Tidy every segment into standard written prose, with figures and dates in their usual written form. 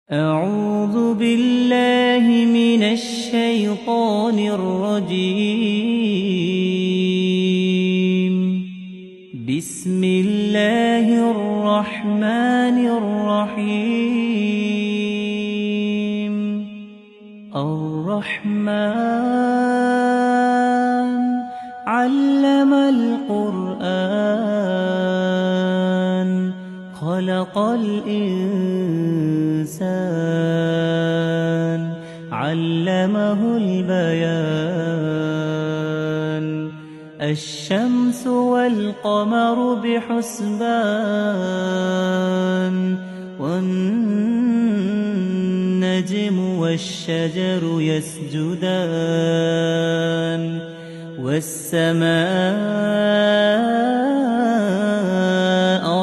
أعوذ بالله من الشيطان الرجيم. بسم الله الرحمن الرحيم. الرحمن علم القرآن خلق الإنسان علمه البيان. الشمس والقمر بحسبان والنجم والشجر يسجدان والسماء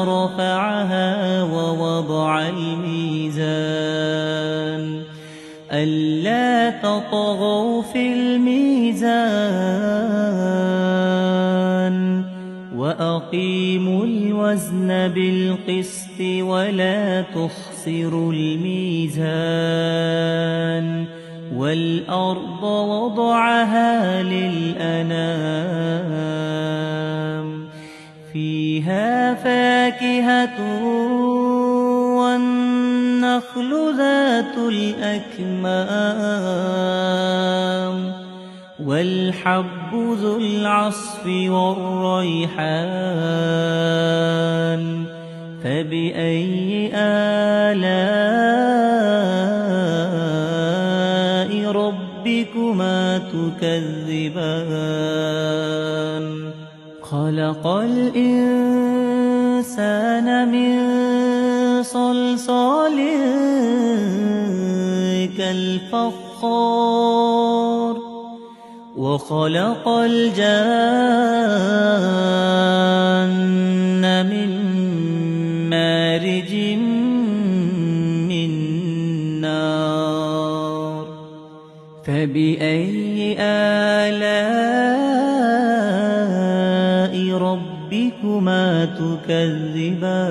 رفعها ووضع الميزان ألا تطغوا في الميزان وأقيموا الوزن بالقسط ولا تخسروا الميزان والأرض وضعها للأنام فيها فاكهة والنخل ذات الأكمام والحب ذو العصف والريحان فبأي آلاء ربكما تكذبان. خلق الإنسان من صلصال كالفخار وخلق الجان من مارج من نار فبأي آلاء ربكما تكذبان.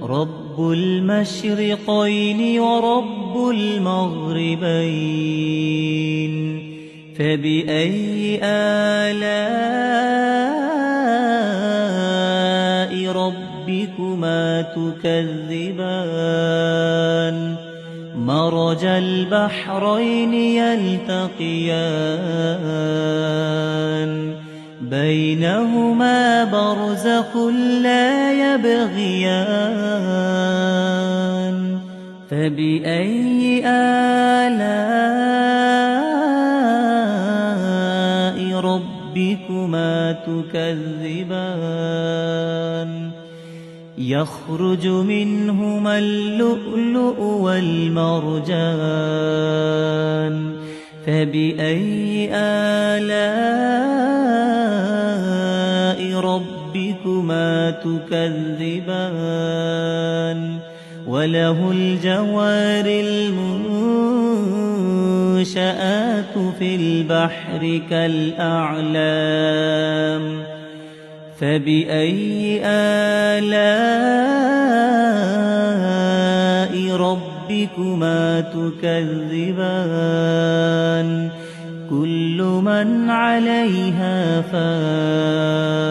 رب المشرقين ورب المغربين فبأي آلاء ربكما تكذبان. مرج البحرين يلتقيان بينهما برزخ لا يبغيان فبأي آلاء ربكما تكذبان. يخرج منهما اللؤلؤ والمرجان فبأي آلاء ربكما تكذبان. وله الجوار المنشآت في البحر كالأعلام فبأي آلاء ربكما تكذبان. كل من عليها فان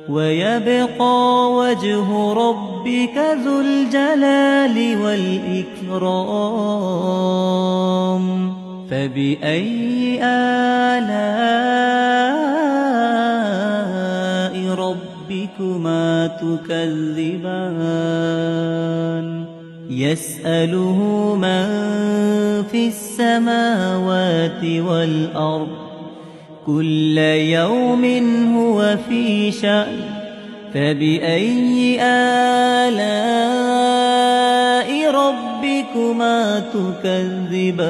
ويبقى وجه ربك ذو الجلال والإكرام فبأي آلاء ربكما تكذبان. يسأله من في السماوات والأرض كل يوم هو في شأن فبأي آلاء ربكما تكذبان.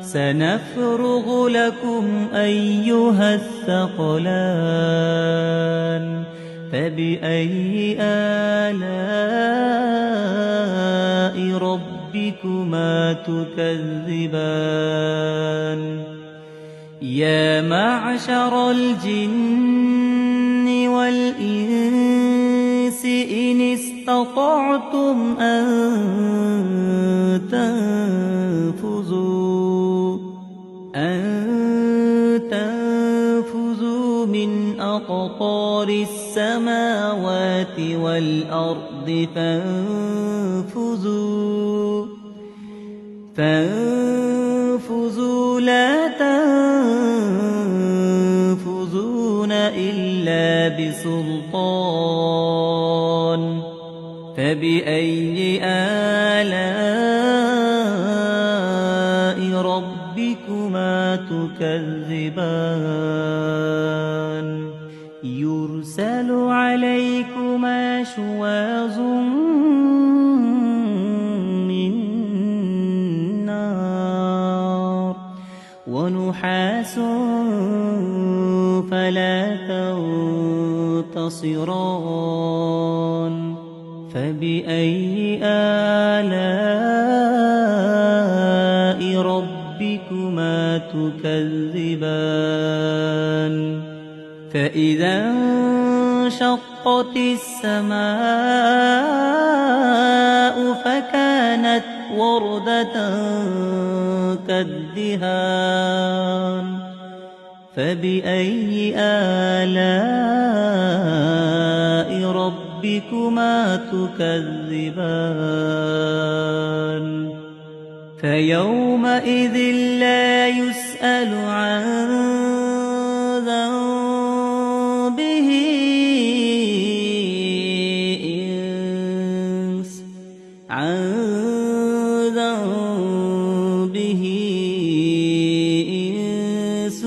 سنفرغ لكم أيها الثقلان فبأي آلاء ربكما تكذبان. يا معشر الجن والإنس إن استطعتم أن تنفذوا من أقطار السماوات والأرض فانفذوا لا تنفذون إلا بسلطان فبأي آلاء ربكما تكذبان يرسل عليكما شواظ من نار ونحاس فلا تنتصران فبأي آلاء ربكما تكذبان فإذا انشقت السماء فكانت وردة كالدهان فبأي آلاء ربكما تكذبان فيومئذ لا يسأل عن ذنبه إنس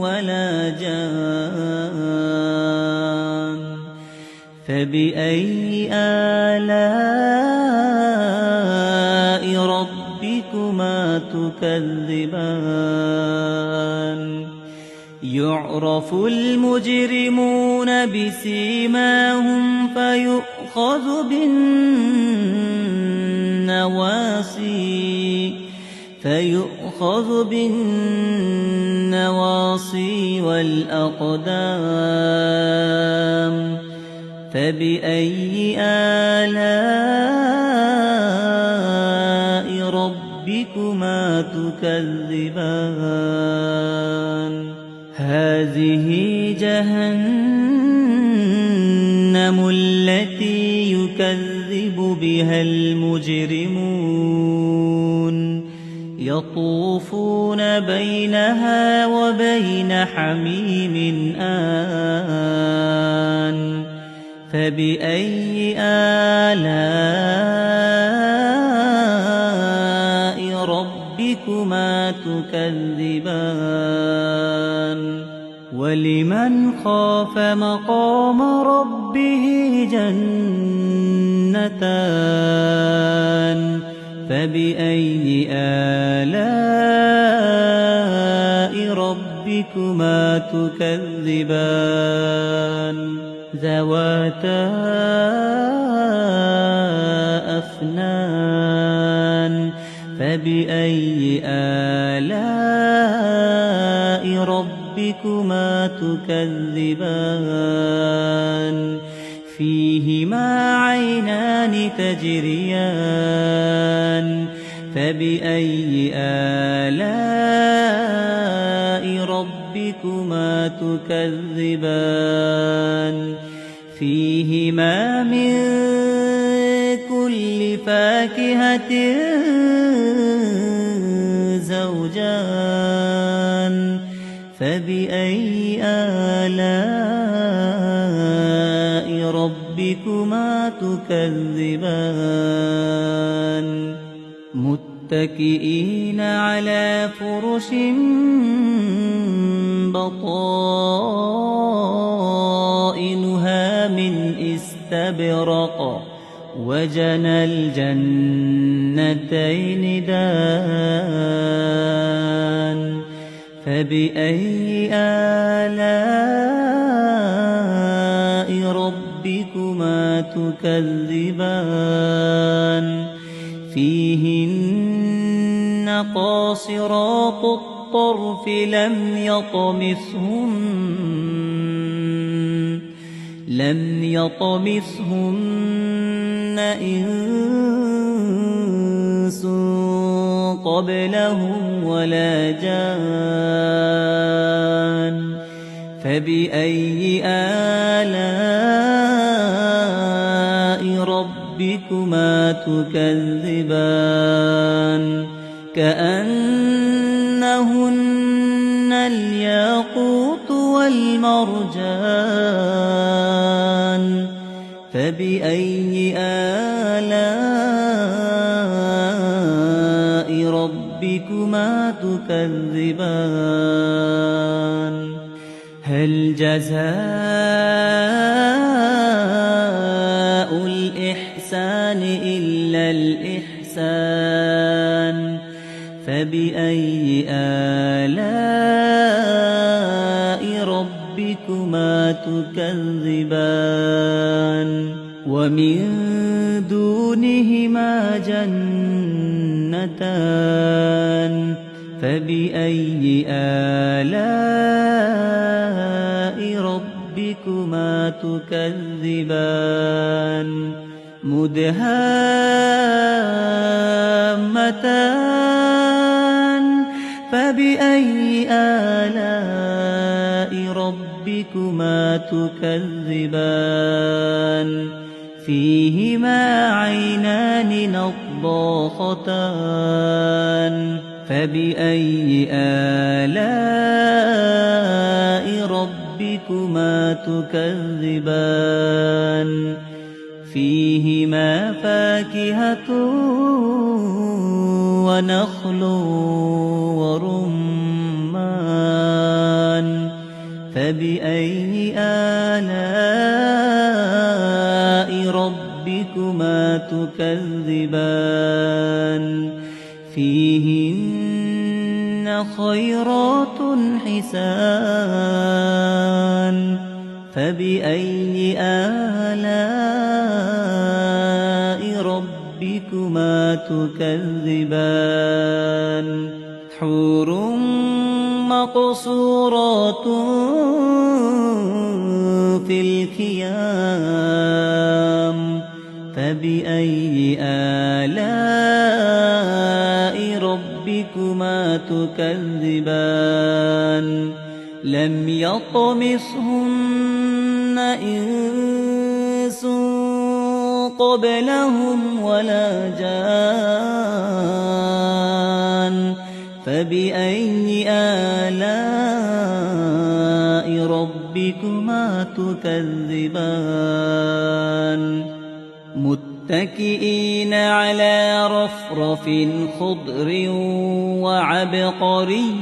ولا جان فبأي آلاء ربكما تكذبان يعرف المجرمون بسيماهم فيؤخذ بالنواصي والأقدام فبأي آلاء ربكما تكذبان هذه جهنم التي يكذب بها المجرمون يطوفون بينها وبين حميم آن فبأي آلاء ربكما تكذبان ولمن خاف مقام ربه جنتان فبأي آلاء ربكما تكذبان ذواتا أفنان فبأي آلاء ربكما تكذبان فيهما عينان تجريان فبأي آلاء ربكما تكذبان فيهما من كل فاكهة زوجان فبأي آلاء ربكما تكذبان متكئين على فرش بطائنها من استبرق وجنى الجنتين دان فبأي آلاء ربكما تكذبان فيهن قاصرات الطرف لم لم يطمثهن إنس قبلهم ولا جان فبأي آلاء ربكما تكذبان كأنهن الياقوت والمرجان فبأي آلاء ربكما تكذبان هل جزاء الإحسان إلا الإحسان فبأي آلاء ربكما تكذبان ومن دونهما جنتان فبأي آلاء ربكما تكذبان مدهامتان فبأي آلاء ربكما تكذبان فيهما عينان نضاختان فبأي آلاء ربكما تكذبان فيهما فاكهة ونخل ورمان فبأي آلاء ربكما تكذبان فيهن خيرات حسان فبأي آلاء ربكما تكذبان حور مقصورات في الخيام فبأي آلاء ربكما تكذبان لم يطمثهن إنس قبلهم ولا جان فبأي آلاء ربكما تكذبان متكئين على رفرف خضر وعبقري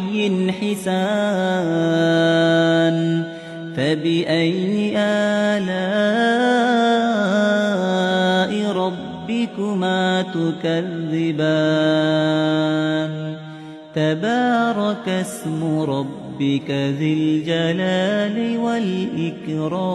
حسان فبأي آلاء ربكما تكذبان تبارك اسم ربك ذي الجلال والإكرام